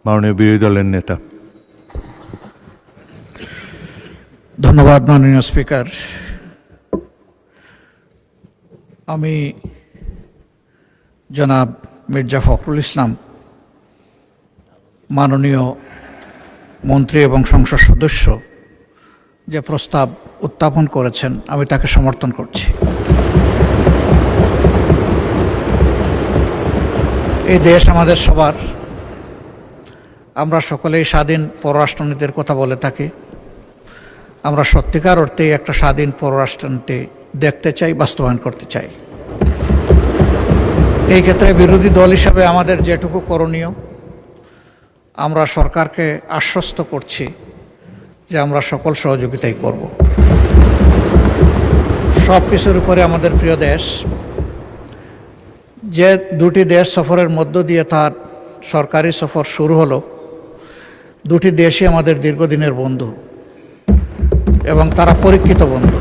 মাননীয় বিরোধী দলের নেতা। ধন্যবাদ মাননীয় স্পিকার। আমি জনাব মির্জা ফখরুল ইসলাম মাননীয় মন্ত্রী এবং সংসদ সদস্য যে প্রস্তাব উত্থাপন করেছেন আমি তাকে সমর্থন করছি। এই দেশ আমাদের সবার, আমরা সকলেই স্বাধীন পররাষ্ট্রনীতির কথা বলে থাকি। আমরা সত্যিকার অর্থেই একটা স্বাধীন পররাষ্ট্রনীতি দেখতে চাই, বাস্তবায়ন করতে চাই। এই ক্ষেত্রে বিরোধী দল হিসাবে আমাদের যেটুকু করণীয়, আমরা সরকারকে আশ্বস্ত করছি যে আমরা সকল সহযোগিতাই করব। সব কিছুর উপরে আমাদের প্রিয় দেশ, যে দুটি দেশ সফরের মধ্য দিয়ে তার সরকারি সফর শুরু হলো, দুটি দেশই আমাদের দীর্ঘদিনের বন্ধু এবং তারা পরীক্ষিত বন্ধু।